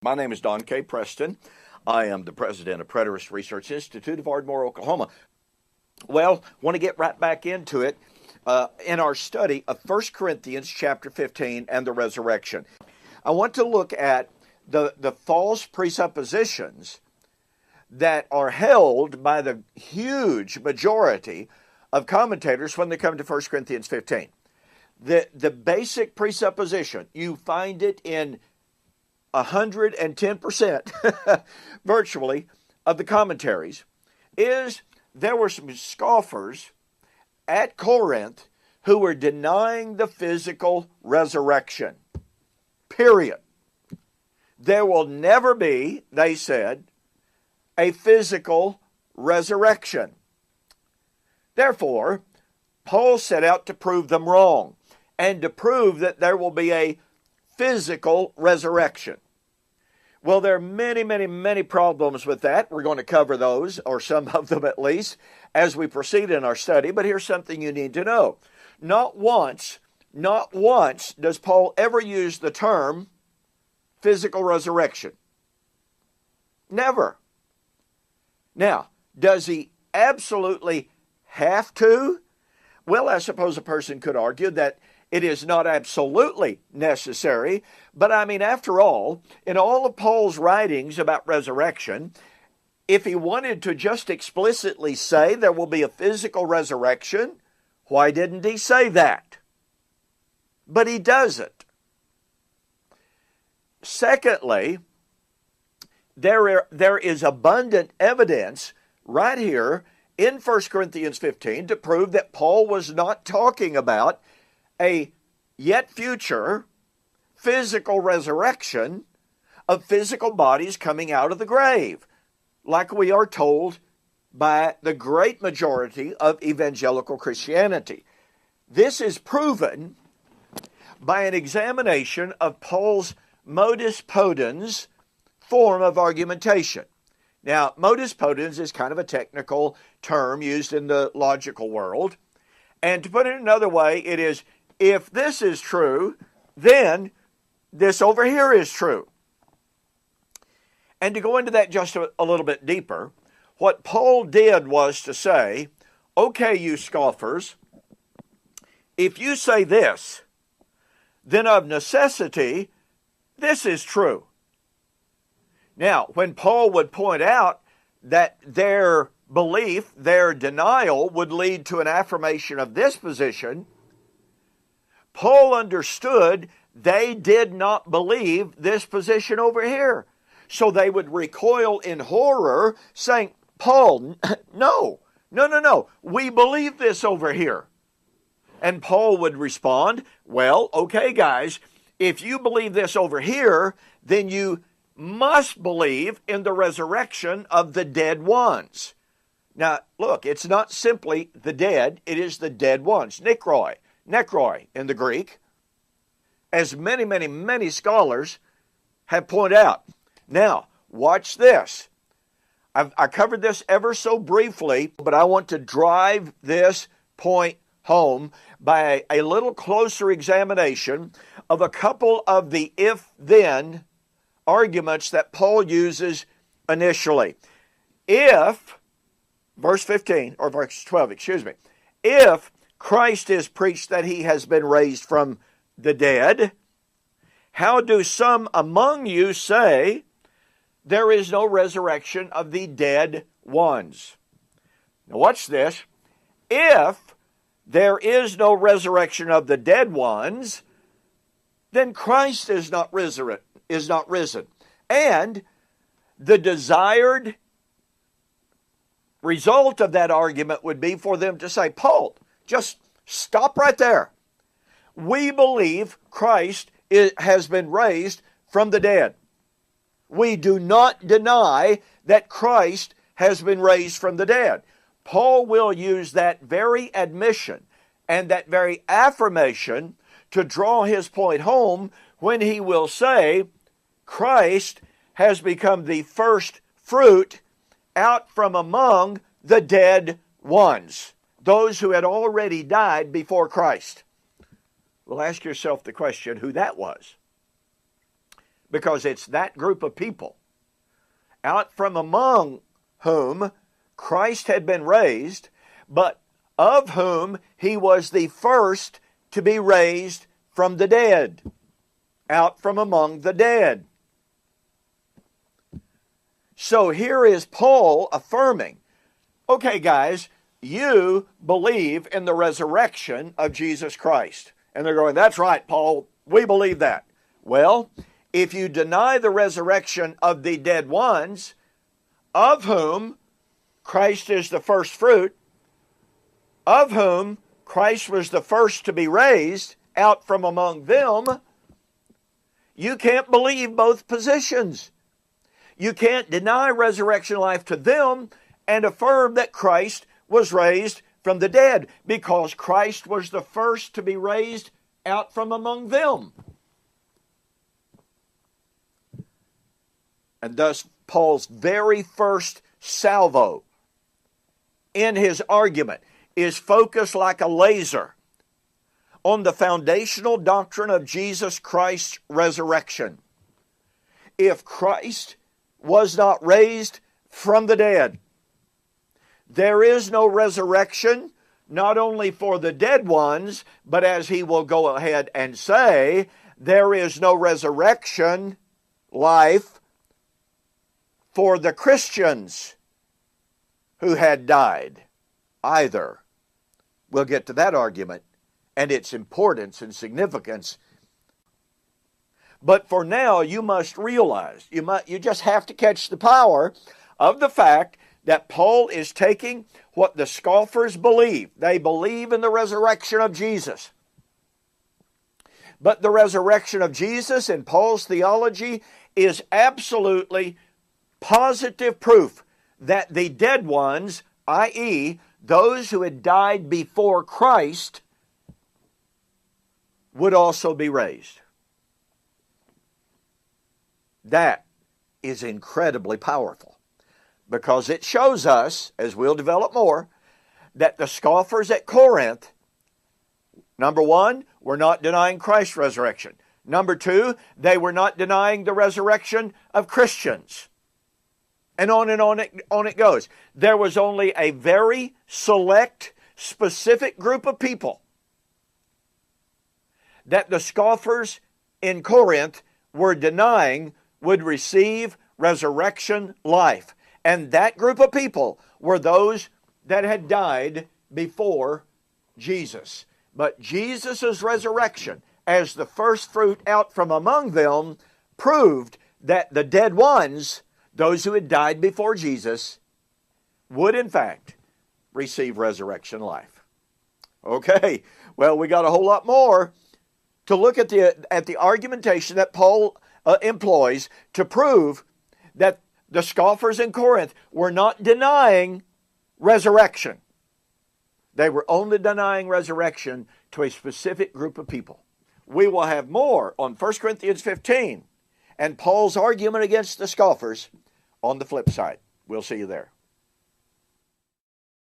My name is Don K. Preston. I am the president of Preterist Research Institute of Ardmore, Oklahoma. Well, want to get right back into it in our study of 1 Corinthians chapter 15 and the resurrection. I want to look at the false presuppositions that are held by the huge majority of commentators when they come to 1 Corinthians 15. The basic presupposition, you find it in 110% virtually of the commentaries, is there were some scoffers at Corinth who were denying the physical resurrection. Period. There will never be, they said, a physical resurrection. Therefore, Paul set out to prove them wrong and to prove that there will be a physical resurrection. Well, there are many problems with that. We're going to cover those, or some of them at least, as we proceed in our study. But here's something you need to know. Not once does Paul ever use the term physical resurrection. Never. Now, does he absolutely have to? Well, I suppose a person could argue that it is not absolutely necessary, but I mean, after all, in all of Paul's writings about resurrection, if he wanted to just explicitly say there will be a physical resurrection, why didn't he say that? But he doesn't. Secondly, there is abundant evidence right here in 1 Corinthians 15 to prove that Paul was not talking about a yet future physical resurrection of physical bodies coming out of the grave, like we are told by the great majority of evangelical Christianity. This is proven by an examination of Paul's modus potens form of argumentation. Now, modus potens is kind of a technical term used in the logical world. And to put it another way, it is, if this is true, then this over here is true. And to go into that just a little bit deeper, what Paul did was to say, okay, you scoffers, if you say this, then of necessity, this is true. Now, when Paul would point out that their belief, their denial would lead to an affirmation of this position, Paul understood they did not believe this position over here. So they would recoil in horror, saying, Paul, no, we believe this over here. And Paul would respond, well, okay, guys, if you believe this over here, then you must believe in the resurrection of the dead ones. Now, look, it's not simply the dead, it is the dead ones. Nekroi in the Greek, as many scholars have pointed out. Now, watch this. I covered this ever so briefly, but I want to drive this point home by a little closer examination of a couple of the if-then arguments that Paul uses initially. If, verse 15, or verse 12, if Christ is preached that he has been raised from the dead, how do some among you say there is no resurrection of the dead ones? Now watch this. If there is no resurrection of the dead ones, then Christ is not risen. And the desired result of that argument would be for them to say, Paul, just stop right there. We believe Christ has been raised from the dead. We do not deny that Christ has been raised from the dead. Paul will use that very admission and that very affirmation to draw his point home when he will say, Christ has become the first fruit out from among the dead ones, those who had already died before Christ. Well, ask yourself the question who that was. because it's that group of people out from among whom Christ had been raised, but of whom he was the first to be raised from the dead, out from among the dead. So here is Paul affirming, okay guys, you believe in the resurrection of Jesus Christ. And they're going, that's right, Paul, we believe that. Well, if you deny the resurrection of the dead ones, of whom Christ is the first fruit, of whom Christ was the first to be raised out from among them, you can't believe both positions. You can't deny resurrection life to them and affirm that Christ was raised from the dead, because Christ was the first to be raised out from among them. And thus, Paul's very first salvo in his argument is focused like a laser on the foundational doctrine of Jesus Christ's resurrection. If Christ was not raised from the dead, there is no resurrection, not only for the dead ones, but as he will go ahead and say, there is no resurrection life for the Christians who had died either. We'll get to that argument and its importance and significance. But for now, you must realize, you just have to catch the power of the fact that Paul is taking what the scoffers believe. They believe in the resurrection of Jesus. But the resurrection of Jesus in Paul's theology is absolutely positive proof that the dead ones, i.e., those who had died before Christ, would also be raised. That is incredibly powerful, because it shows us, as we'll develop more, that the scoffers at Corinth, number one, were not denying Christ's resurrection. Number two, they were not denying the resurrection of Christians. And on it goes. There was only a very select, specific group of people that the scoffers in Corinth were denying would receive resurrection life. And that group of people were those that had died before Jesus. But Jesus' resurrection as the first fruit out from among them proved that the dead ones, those who had died before Jesus, would in fact receive resurrection life. Okay, well, we got a whole lot more to look at the argumentation that Paul employs to prove that the scoffers in Corinth were not denying resurrection. They were only denying resurrection to a specific group of people. We will have more on 1 Corinthians 15 and Paul's argument against the scoffers on the flip side. We'll see you there.